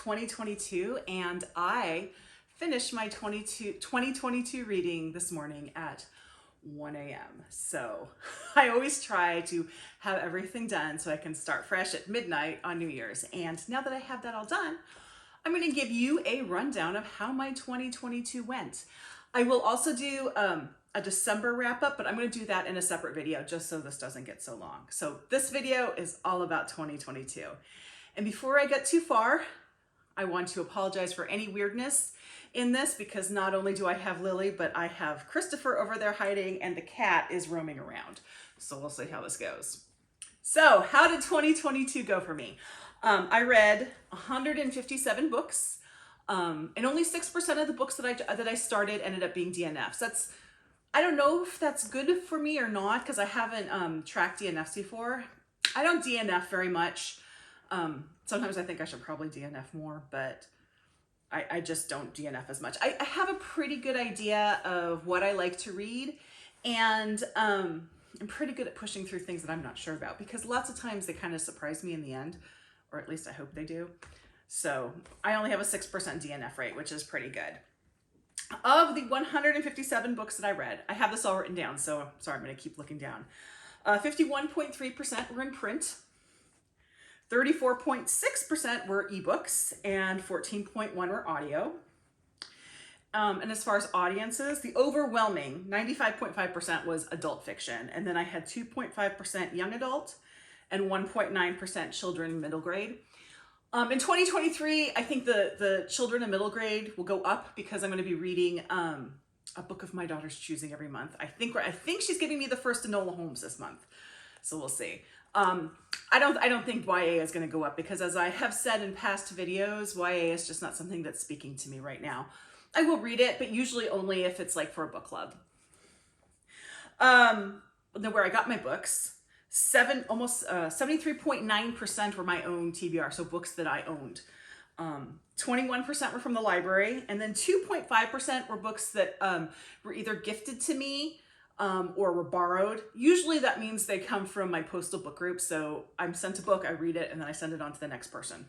2022, and I finished my 2022 reading this morning at 1 a.m. So I always try to have everything done so I can start fresh at midnight on New Year's. And now that I have that all done, I'm going to give you a rundown of how my 2022 went. I will also do a December wrap up, but I'm going to do that in a separate video just so this doesn't get so long. So this video is all about 2022. And before I get too far, I want to apologize for any weirdness in this, because not only do I have Lily, but I have Christopher over there hiding and the cat is roaming around. So we'll see how this goes. So how did 2022 go for me? I read 157 books, and only 6% of the books that I started ended up being DNFs. I don't know if that's good for me or not, because I haven't tracked DNFs before. I don't DNF very much. Sometimes I think I should probably DNF more, but I just don't DNF as much. I have a pretty good idea of what I like to read, and I'm pretty good at pushing through things that I'm not sure about, because lots of times they kind of surprise me in the end, or at least I hope they do. So I only have a 6% DNF rate, which is pretty good. Of the 157 books that I read, I have this all written down, so sorry, I'm going to keep looking down. 51.3% were in print, 34.6% were ebooks, and 14.1% were audio. And as far as audiences, the overwhelming 95.5% was adult fiction, and then I had 2.5% young adult and 1.9% children middle grade. In 2023, I think the children and middle grade will go up, because I'm going to be reading a book of my daughter's choosing every month. I think she's giving me the first Enola Holmes this month, so we'll see. I don't think YA is going to go up, because as I have said in past videos, YA is just not something that's speaking to me right now. I will read it, but usually only if it's like for a book club. Then where I got my books, almost 73.9% were my own TBR, so books that I owned. 21% were from the library, and then 2.5% were books that were either gifted to me or were borrowed. Usually that means they come from my postal book group, so I'm sent a book, I read it, and then I send it on to the next person.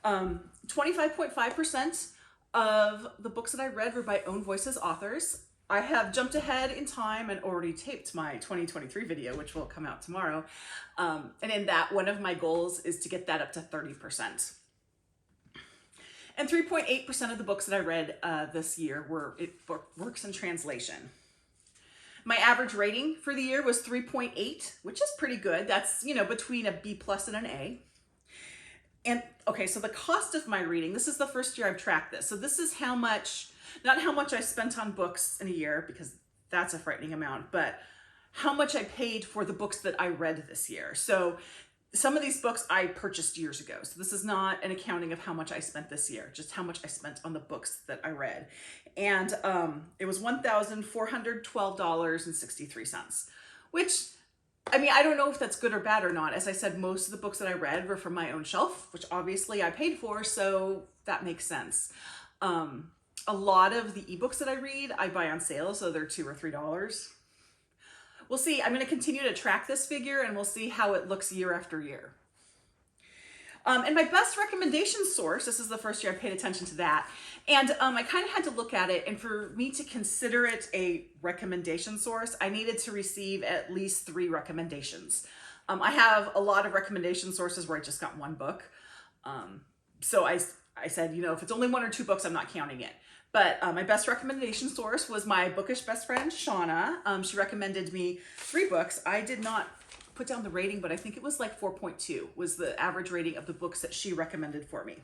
25.5% of the books that I read were by Own Voices authors. I have jumped ahead in time and already taped my 2023 video, which will come out tomorrow. And in that, one of my goals is to get that up to 30%. And 3.8% of the books that I read this year were works in translation. My average rating for the year was 3.8, which is pretty good. That's, between a B+ and an A. And okay, so the cost of my reading, this is the first year I've tracked this. So this is how much, not how much I spent on books in a year, because that's a frightening amount, but how much I paid for the books that I read this year. So some of these books I purchased years ago. So this is not an accounting of how much I spent this year, just how much I spent on the books that I read. And it was $1,412.63, which, I don't know if that's good or bad or not. As I said, most of the books that I read were from my own shelf, which obviously I paid for, so that makes sense. A lot of the ebooks that I read, I buy on sale, so they're $2 or $3. We'll see. I'm going to continue to track this figure, and we'll see how it looks year after year. And my best recommendation source, this is the first year I paid attention to that, and I kind of had to look at it, and for me to consider it a recommendation source, I needed to receive at least 3 recommendations. I have a lot of recommendation sources where I just got one book. So I said, if it's only 1 or 2 books, I'm not counting it. But my best recommendation source was my bookish best friend, Shauna. She recommended me 3 books. I did not put down the rating, but I think it was like 4.2 was the average rating of the books that she recommended for me.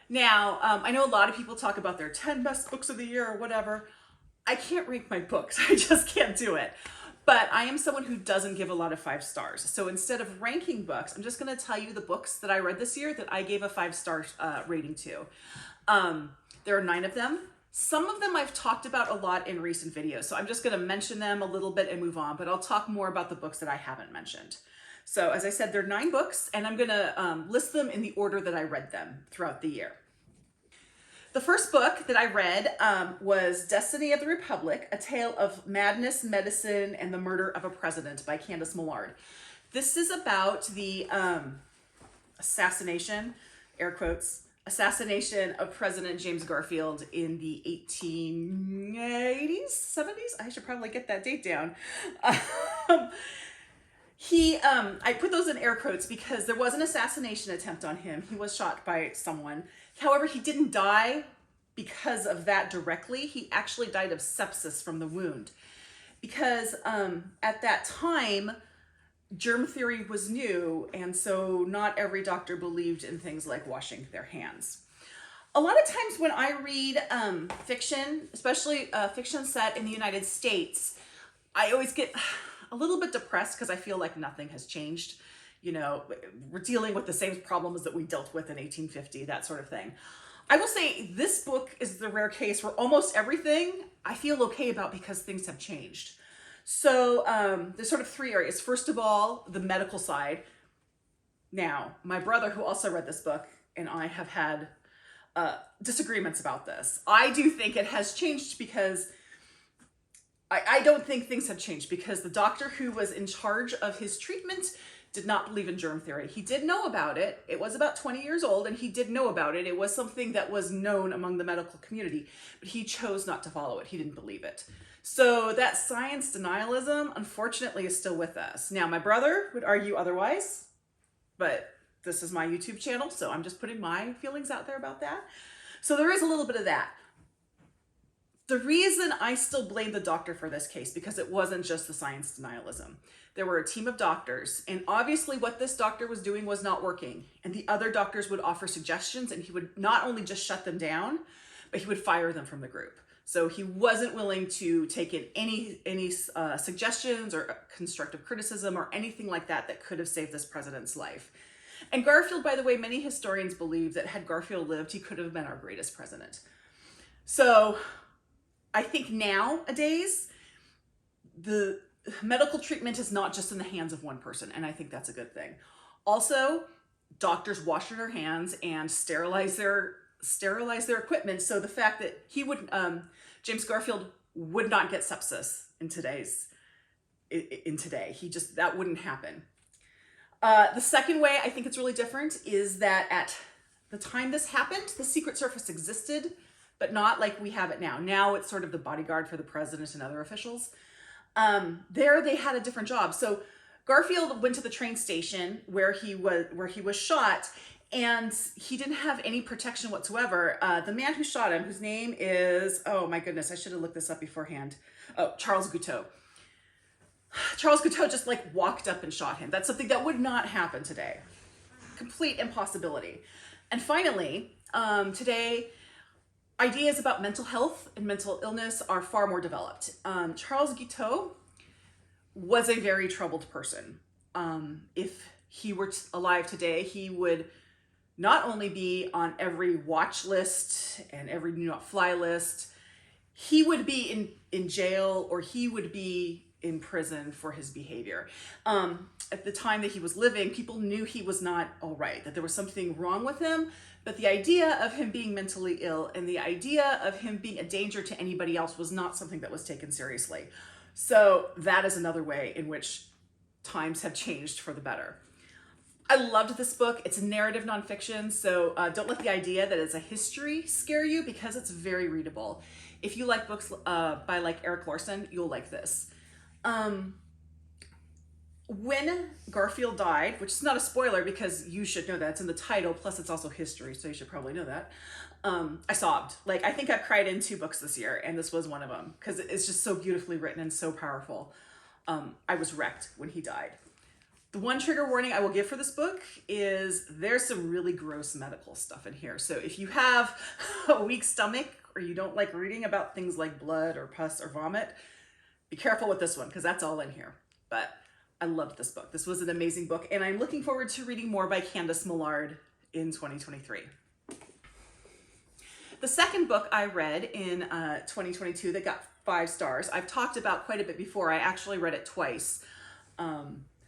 Now, I know a lot of people talk about their 10 best books of the year or whatever. I can't rank my books. I just can't do it. But I am someone who doesn't give a lot of 5 stars. So instead of ranking books, I'm just going to tell you the books that I read this year that I gave a 5-star rating to. There are 9 of them. Some of them I've talked about a lot in recent videos, so I'm just going to mention them a little bit and move on, but I'll talk more about the books that I haven't mentioned. So as I said, there are 9 books, and I'm going to list them in the order that I read them throughout the year. The first book that I read was Destiny of the Republic, A Tale of Madness, Medicine, and the Murder of a President by Candice Millard. This is about the assassination air quotes, assassination of President James Garfield in the 1880s, 70s. I should probably get that date down. I put those in air quotes because there was an assassination attempt on him. He was shot by someone. However, he didn't die because of that directly. He actually died of sepsis from the wound. Because at that time, germ theory was new, and so not every doctor believed in things like washing their hands. A lot of times when I read fiction, especially fiction set in the United States, I always get a little bit depressed because I feel like nothing has changed. You know, we're dealing with the same problems that we dealt with in 1850, that sort of thing. I will say this book is the rare case where almost everything I feel okay about because things have changed. So there's sort of three areas. First of all, the medical side. Now, my brother, who also read this book, and I have had disagreements about this. I do think it has changed because I don't think things have changed because the doctor who was in charge of his treatment did not believe in germ theory. He did know about it. It was about 20 years old and he did know about it. It was something that was known among the medical community, but he chose not to follow it. He didn't believe it. So that science denialism, unfortunately, is still with us. Now, my brother would argue otherwise, but this is my YouTube channel, so I'm just putting my feelings out there about that. So there is a little bit of that. The reason I still blame the doctor for this case, because it wasn't just the science denialism. There were a team of doctors, and obviously what this doctor was doing was not working. And the other doctors would offer suggestions, and he would not only just shut them down, but he would fire them from the group. So he wasn't willing to take in any suggestions or constructive criticism or anything like that that could have saved this president's life. And Garfield, by the way, many historians believe that had Garfield lived, he could have been our greatest president. So I think nowadays, the medical treatment is not just in the hands of one person, and I think that's a good thing. Also, doctors wash their hands and sterilize their equipment. So the fact that he would, James Garfield would not get sepsis in today, that wouldn't happen. The second way I think it's really different is that at the time this happened, the Secret Service existed, but not like we have it now. Now it's sort of the bodyguard for the president and other officials. There they had a different job. So Garfield went to the train station where he was shot, and he didn't have any protection whatsoever. The man who shot him, whose name is, oh my goodness, I should have looked this up beforehand. Oh, Charles Guiteau. Charles Guiteau just like walked up and shot him. That's something that would not happen today. Complete impossibility. And finally, today, ideas about mental health and mental illness are far more developed. Charles Guiteau was a very troubled person. If he were alive today, he would not only be on every watch list and every do not fly list, he would be in jail, or he would be in prison for his behavior. At the time that he was living, people knew he was not all right, that there was something wrong with him. But the idea of him being mentally ill and the idea of him being a danger to anybody else was not something that was taken seriously. So that is another way in which times have changed for the better. I loved this book. It's a narrative nonfiction, so don't let the idea that it's a history scare you, because it's very readable. If you like books by like Eric Larson, you'll like this. When Garfield died, which is not a spoiler because you should know that, it's in the title, plus it's also history, so you should probably know that. I sobbed. Like, I think I've cried in 2 books this year, and this was one of them, because it's just so beautifully written and so powerful. I was wrecked when he died. The one trigger warning I will give for this book is there's some really gross medical stuff in here. So if you have a weak stomach or you don't like reading about things like blood or pus or vomit, be careful with this one, because that's all in here. But I loved this book. This was an amazing book, and I'm looking forward to reading more by Candice Millard in 2023. The second book I read in 2022 that got 5 stars, I've talked about quite a bit before. I actually read it twice.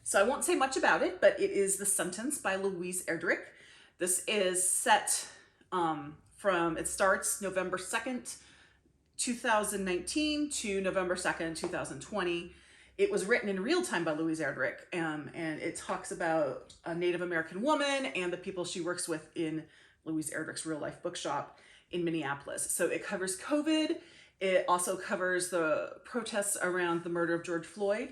So I won't say much about it, but it is The Sentence by Louise Erdrich. This is set it starts November 2nd, 2019 to November 2nd, 2020. It was written in real time by Louise Erdrich, and it talks about a Native American woman and the people she works with in Louise Erdrich's real life bookshop in Minneapolis. So it covers COVID. It also covers the protests around the murder of George Floyd.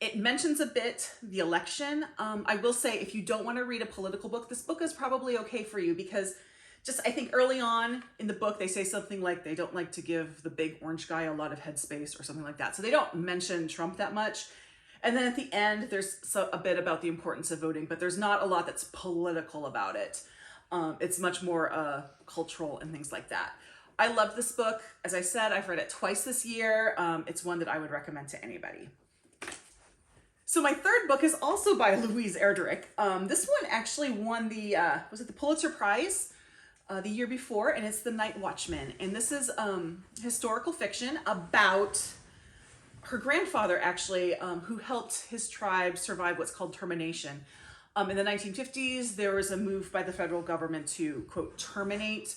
It mentions a bit the election. I will say, if you don't want to read a political book, this book is probably okay for you, because just, I think early on in the book, they say something like they don't like to give the big orange guy a lot of headspace or something like that. So they don't mention Trump that much. And then at the end, there's a bit about the importance of voting, but there's not a lot that's political about it. It's much more cultural and things like that. I love this book. As I said, I've read it twice this year. It's one that I would recommend to anybody. So my third book is also by Louise Erdrich. This one actually won the, was it the Pulitzer Prize the year before, and it's The Night Watchman. And this is historical fiction about her grandfather, actually, who helped his tribe survive what's called termination. In the 1950s, there was a move by the federal government to, quote, terminate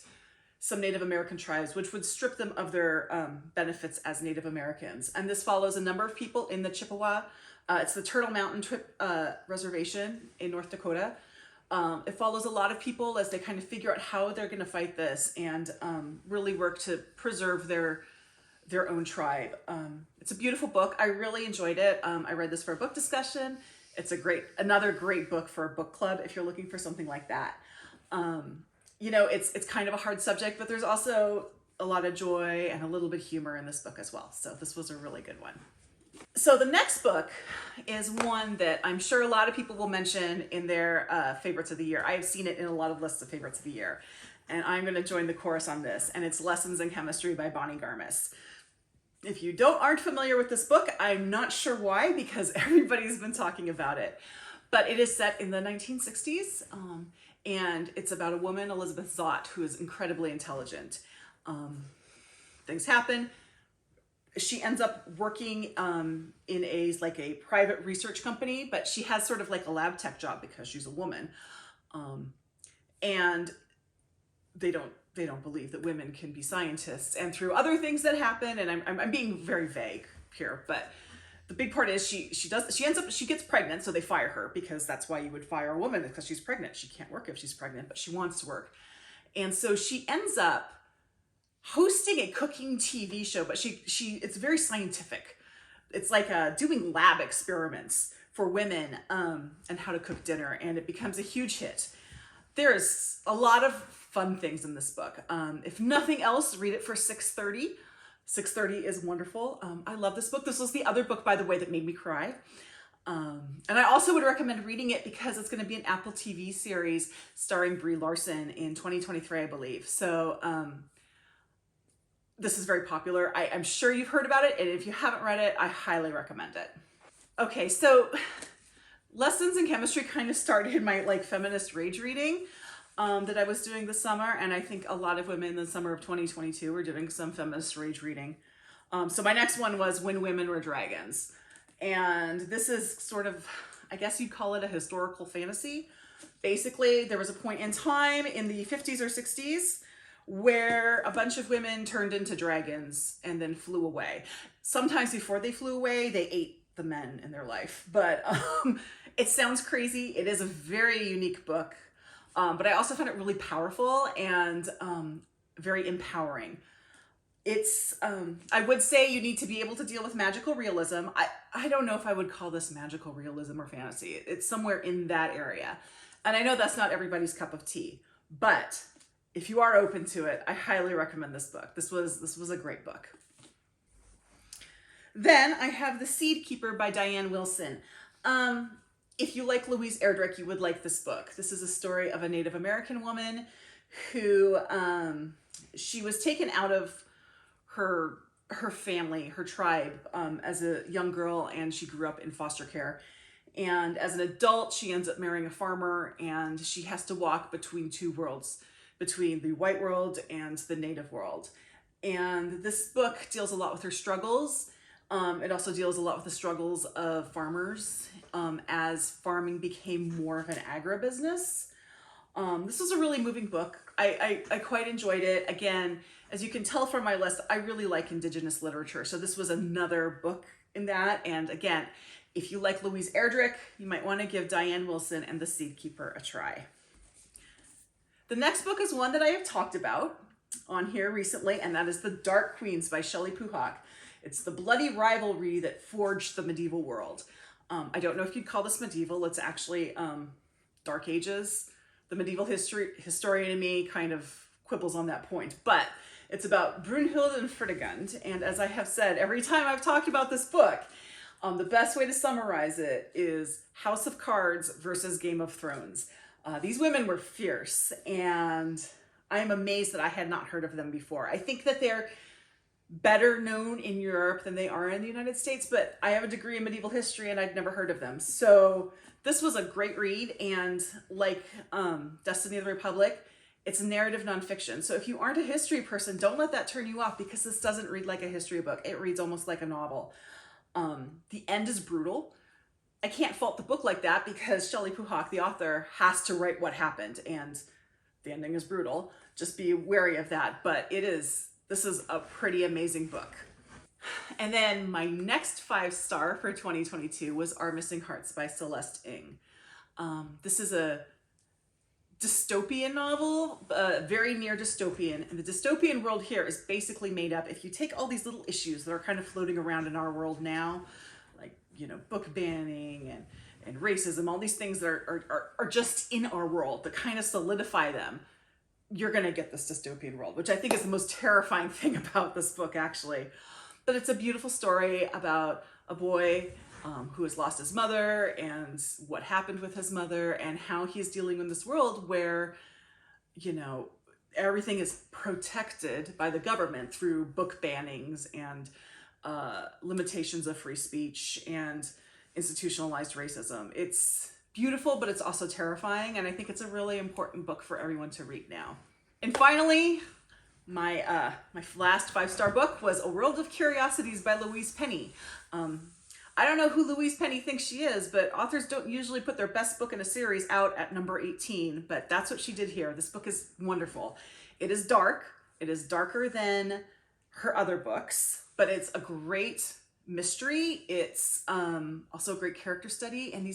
some Native American tribes, which would strip them of their benefits as Native Americans. And this follows a number of people in the Chippewa. It's the Turtle Mountain Reservation in North Dakota. It follows a lot of people as they kind of figure out how they're going to fight this and really work to preserve their own tribe. It's a beautiful book. I really enjoyed it. I read this for a book discussion. It's another great book for a book club if you're looking for something like that. You know, it's kind of a hard subject, but there's also a lot of joy and a little bit of humor in this book as well. So this was a really good one. So the next book is one that I'm sure a lot of people will mention in their favorites of the year. I've seen it in a lot of lists of favorites of the year, and I'm going to join the chorus on this, and it's Lessons in Chemistry by Bonnie Garmus. If you aren't familiar with this book, I'm not sure why, because everybody's been talking about it. But it is set in the 1960s, and it's about a woman, Elizabeth Zott, who is incredibly intelligent. Things happen. She ends up working in a private research company, but she has sort of like a lab tech job because she's a woman. And they don't believe that women can be scientists. And through other things that happen, and I'm being very vague here, but the big part is she gets pregnant, so they fire her, because that's why you would fire a woman, because she's pregnant. She can't work if she's pregnant, but she wants to work. And so she ends up hosting a cooking TV show, but it's very scientific. It's like doing lab experiments for women and how to cook dinner, and it becomes a huge hit. There's a lot of fun things in this book. If nothing else, read it for 6:30. 6:30 is wonderful. I love this book. This was the other book, by the way, that made me cry. And I also would recommend reading it because it's going to be an Apple TV series starring Brie Larson in 2023, I believe. So this is very popular. I'm sure you've heard about it, and if you haven't read it, I highly recommend it. Okay, so Lessons in Chemistry kind of started my feminist rage reading that I was doing this summer, and I think a lot of women in the summer of 2022 were doing some feminist rage reading. So my next one was When Women Were Dragons, and this is sort of, I guess you'd call it a historical fantasy. Basically, there was a point in time in the 50s or 60s where a bunch of women turned into dragons and then flew away. Sometimes before they flew away, they ate the men in their life. But it sounds crazy. It is a very unique book. But I also found it really powerful and very empowering. It's, I would say you need to be able to deal with magical realism. I don't know if I would call this magical realism or fantasy. It's somewhere in that area. And I know that's not everybody's cup of tea, but if you are open to it, I highly recommend this book. This was a great book. Then I have The Seed Keeper by Diane Wilson. If you like Louise Erdrich, you would like this book. This is a story of a Native American woman who she was taken out of her family, her tribe, as a young girl, and she grew up in foster care. And as an adult, she ends up marrying a farmer, and she has to walk between two worlds, between the white world and the native world. And this book deals a lot with her struggles. It also deals a lot with the struggles of farmers as farming became more of an agribusiness. This was a really moving book. I quite enjoyed it. Again, as you can tell from my list, I really like Indigenous literature. So this was another book in that. And again, if you like Louise Erdrich, you might want to give Diane Wilson and the Seed Keeper a try. The next book is one that I have talked about on here recently, and that is The Dark Queens by Shelley Puhak. It's the bloody rivalry that forged the medieval world. I don't know if you'd call this medieval. It's actually Dark Ages. The medieval historian in me kind of quibbles on that point, but it's about Brunhild and Fredegund. And as I have said, every time I've talked about this book, the best way to summarize it is House of Cards versus Game of Thrones. These women were fierce, and I am amazed that I had not heard of them before. I think that they're better known in Europe than they are in the United States, but I have a degree in medieval history and I'd never heard of them. So this was a great read, and like Destiny of the Republic, it's narrative nonfiction. So if you aren't a history person, don't let that turn you off, because this doesn't read like a history book. It reads almost like a novel. The end is brutal. I can't fault the book like that, because Shelley Puhak, the author, has to write what happened, and the ending is brutal. Just be wary of that, but this is a pretty amazing book. And then my next 5-star for 2022 was Our Missing Hearts by Celeste Ng. This is a dystopian novel, very near dystopian. And the dystopian world here is basically made up, if you take all these little issues that are kind of floating around in our world now, like, you know, book banning and racism, all these things that are just in our world, that kind of solidify them, you're going to get this dystopian world, which I think is the most terrifying thing about this book, actually. But it's a beautiful story about a boy who has lost his mother, and what happened with his mother, and how he's dealing in this world where, you know, everything is protected by the government through book bannings and limitations of free speech and institutionalized racism. It's beautiful, but it's also terrifying, and I think it's a really important book for everyone to read now. And finally, my last 5-star book was A World of Curiosities by Louise Penny. I don't know who Louise Penny thinks she is, but authors don't usually put their best book in a series out at number 18, but that's what she did here. This book is wonderful. It is dark. It is darker than her other books, but it's a great mystery. It's also a great character study, and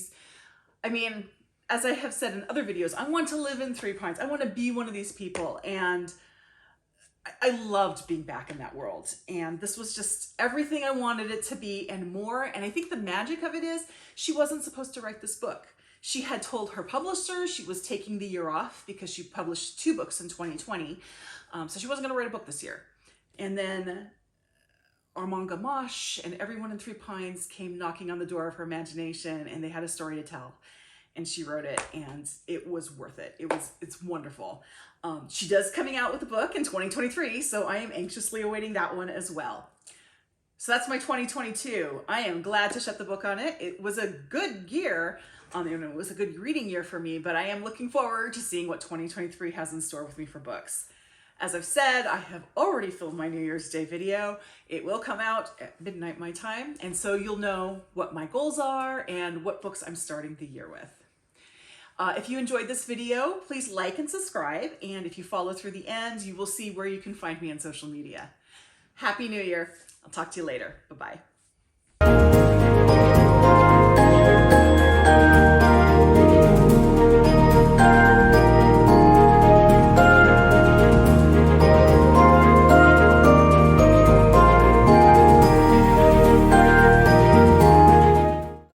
as I have said in other videos, I want to live in Three Pines. I want to be one of these people, and I loved being back in that world. And this was just everything I wanted it to be and more. And I think the magic of it is she wasn't supposed to write this book. She had told her publisher she was taking the year off because she published 2 books in 2020. So she wasn't going to write a book this year. And then Armand Gamache and everyone in Three Pines came knocking on the door of her imagination, and they had a story to tell. And she wrote it, and it was worth it. It's wonderful. She does coming out with a book in 2023, so I am anxiously awaiting that one as well. So that's my 2022. I am glad to shut the book on it. It was a good year. It was a good reading year for me, but I am looking forward to seeing what 2023 has in store with me for books. As I've said, I have already filmed my New Year's Day video. It will come out at midnight my time, and so you'll know what my goals are and what books I'm starting the year with. If you enjoyed this video, please like and subscribe, and if you follow through the end, you will see where you can find me on social media. Happy New Year. I'll talk to you later. Bye-bye.